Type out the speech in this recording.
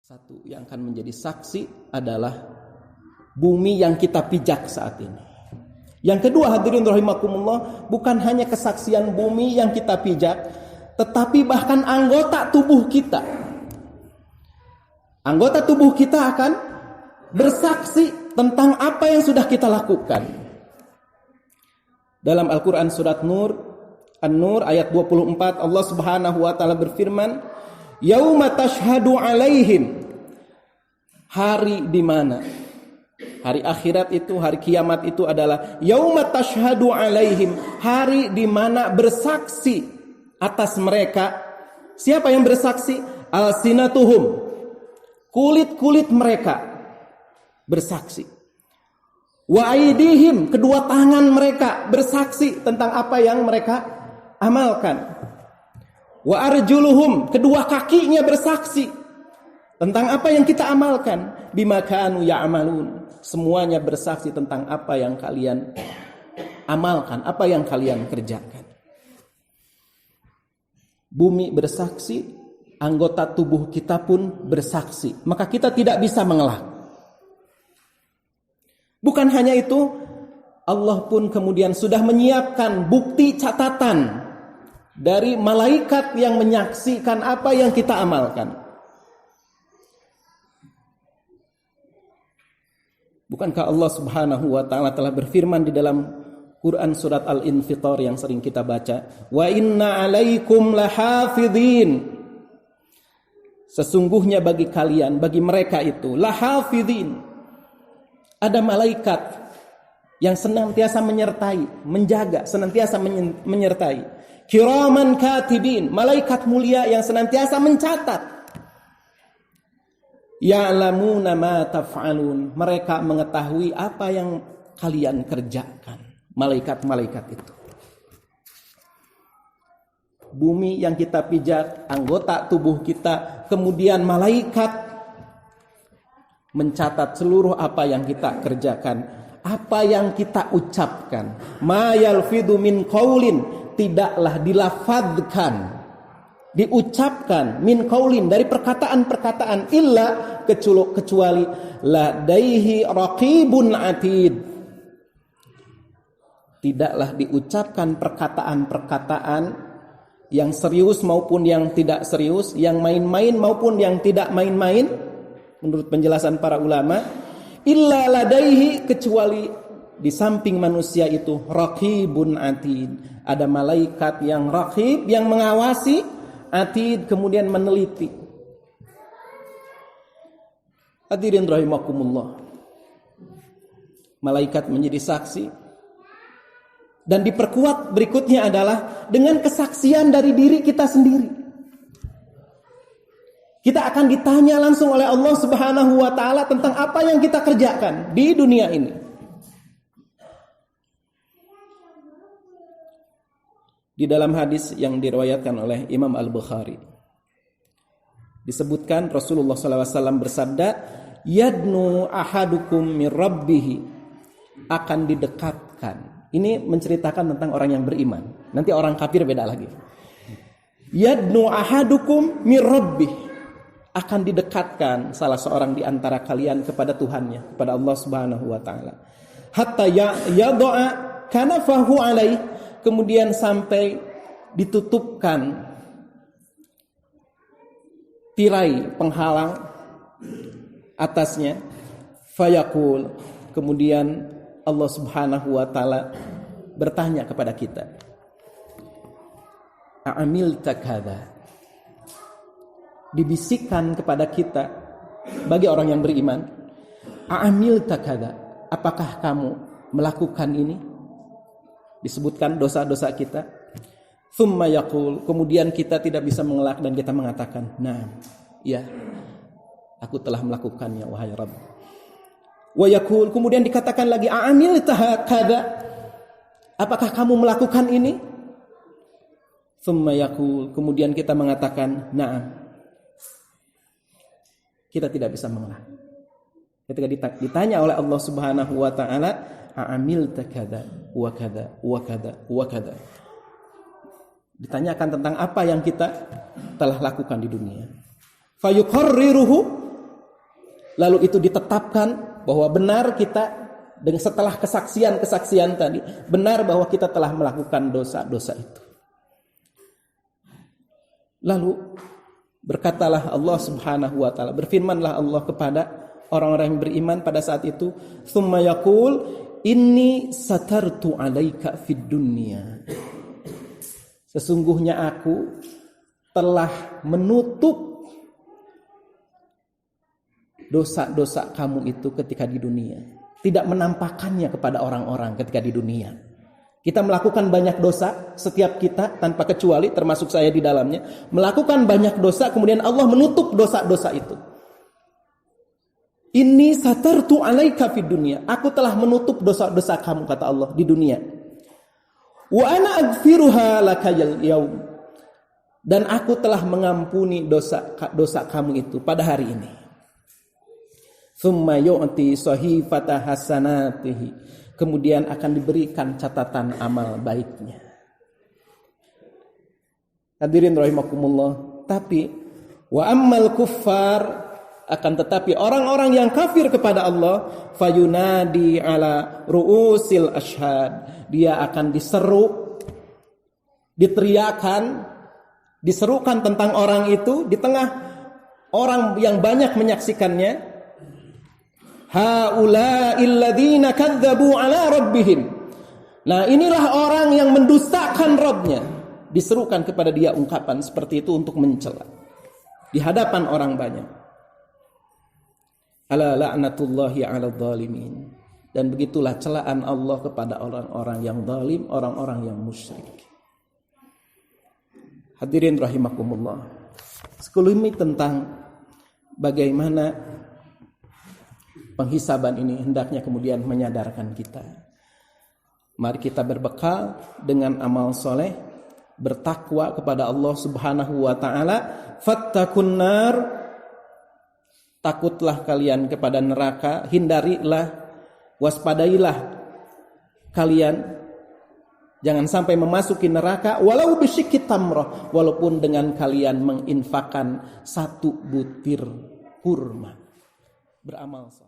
Satu yang akan menjadi saksi adalah bumi yang kita pijak saat ini. Yang kedua, hadirin rahimakumullah, bukan hanya kesaksian bumi yang kita pijak, tetapi bahkan anggota tubuh kita. Anggota tubuh kita akan bersaksi tentang apa yang sudah kita lakukan. Dalam Al-Quran surat An-Nur ayat 24, Allah Subhanahu wa taala berfirman, "Yauma tashhadu 'alaihim." Hari di mana? Hari akhirat itu, hari kiamat itu adalah yauma tashhadu 'alaihim, hari di mana bersaksi atas mereka. Siapa yang bersaksi? Alsinatuhum, kulit-kulit mereka bersaksi. Wa aidihim, kedua tangan mereka bersaksi tentang apa yang mereka amalkan. Wa arjuluhum, kedua kakinya bersaksi tentang apa yang kita amalkan. Bima kanu ya'malun, semuanya bersaksi tentang apa yang kalian amalkan, apa yang kalian kerjakan. Bumi bersaksi, anggota tubuh kita pun bersaksi, maka kita tidak bisa mengelak. Bukan hanya itu, Allah pun kemudian sudah menyiapkan bukti catatan dari malaikat yang menyaksikan apa yang kita amalkan. Bukankah Allah Subhanahu wa taala telah berfirman di dalam Quran surat Al-Infitar yang sering kita baca, "Wa inna 'alaikum lahafidhin." Sesungguhnya bagi kalian, bagi mereka itu, lahafidhin, ada malaikat yang senantiasa menyertai, menjaga, senantiasa menyertai. Kiraman katibin, malaikat mulia yang senantiasa mencatat. Ya'lamuna ma taf'alun, mereka mengetahui apa yang kalian kerjakan. Malaikat-malaikat itu. Bumi yang kita pijak, anggota tubuh kita, kemudian malaikat mencatat seluruh apa yang kita kerjakan, apa yang kita ucapkan. Ma yalfidu min qaulin, tidaklah dilafadzkan, diucapkan, min qaulin, dari perkataan-perkataan, illa, kecuali ladaihi raqibun atid, tidaklah diucapkan perkataan-perkataan yang serius maupun yang tidak serius, yang main-main maupun yang tidak main-main, menurut penjelasan para ulama, illa ladaihi, kecuali di samping manusia itu raqibun atid, ada malaikat yang raqib, yang mengawasi, atid, kemudian meneliti. Hadirin rahimakumullah, malaikat menjadi saksi, dan diperkuat berikutnya adalah dengan kesaksian dari diri kita sendiri. Kita akan ditanya langsung oleh Allah Subhanahu wa taala tentang apa yang kita kerjakan di dunia ini. Di dalam hadis yang diriwayatkan oleh Imam Al-Bukhari, disebutkan Rasulullah SAW bersabda, "Yadnu ahadukum min rabbih," akan didekatkan. Ini menceritakan tentang orang yang beriman. Nanti orang kafir beda lagi. Yadnu ahadukum min rabbih, akan didekatkan salah seorang di antara kalian kepada Tuhannya, kepada Allah Subhanahu wa taala. Hatta yada'a kanafahu alaih, kemudian sampai ditutupkan tirai penghalang atasnya. Fayaqul, kemudian Allah Subhanahu wa taala bertanya kepada kita, "A'amilta kadza?" Dibisikkan kepada kita bagi orang yang beriman, "A'amilta kadza?" Apakah kamu melakukan ini? Disebutkan dosa-dosa kita. Tsumma yaqul, kemudian kita tidak bisa mengelak dan kita mengatakan, "Nah, ya, aku telah melakukannya wahai Rabb." Wa yaqul, kemudian dikatakan lagi, "A'amilta kadza?" Apakah kamu melakukan ini? Tsumma yaqul, kemudian kita mengatakan, "Na'am." Kita tidak bisa mengelak. Ketika ditanya oleh Allah Subhanahu wa taala, "A'amilta kadza wa kadza wa kadza wa kadza?" Ditanyakan tentang apa yang kita telah lakukan di dunia. Fayuqarriruhu, lalu itu ditetapkan bahwa benar kita dengan setelah kesaksian tadi, benar bahwa kita telah melakukan dosa-dosa itu. Lalu berkatalah Allah Subhanahu wa taala, berfirmanlah Allah kepada orang-orang yang beriman pada saat itu, tsumma yaqul inni satartu 'alaika fid dunya. Sesungguhnya aku telah menutup dosa-dosa kamu itu ketika di dunia. Tidak menampakkannya kepada orang-orang ketika di dunia. Kita melakukan banyak dosa, setiap kita tanpa kecuali, termasuk saya di dalamnya, melakukan banyak dosa, kemudian Allah menutup dosa-dosa itu. Inni satartu 'alaika fid dunya. Aku telah menutup dosa-dosa kamu, kata Allah, di dunia. Wa ana aghfiruha laka yaum. Dan aku telah mengampuni dosa kamu itu pada hari ini. Tsumma yu'ti sahifata hasanatihi. Kemudian akan diberikan catatan amal baiknya. Hadirin rahimakumullah. Tapi wa ammal kuffar, akan tetapi orang-orang yang kafir kepada Allah, fayunadi ala ru'usil ashhad. Dia akan diseru, diteriakan, diserukan tentang orang itu di tengah orang yang banyak menyaksikannya. Haula'il ladzina kadzdzabu 'ala rabbihim. Nah, inilah orang yang mendustakan Rabbnya. Diserukan kepada dia ungkapan seperti itu untuk mencela di hadapan orang banyak. Ala la'natullahi 'alal zalimin. Dan begitulah celaan Allah kepada orang-orang yang zalim, orang-orang yang musyrik. Hadirin rahimakumullah. Sekelumit tentang bagaimana penghisaban ini hendaknya kemudian menyadarkan kita. Mari kita berbekal dengan amal soleh, bertakwa kepada Allah Subhanahu wa taala. Fattakun nar, takutlah kalian kepada neraka, hindarilah, waspadailah kalian jangan sampai memasuki neraka, walau bisyikki tamrah, walaupun dengan kalian menginfakkan 1 butir kurma. Beramal saleh.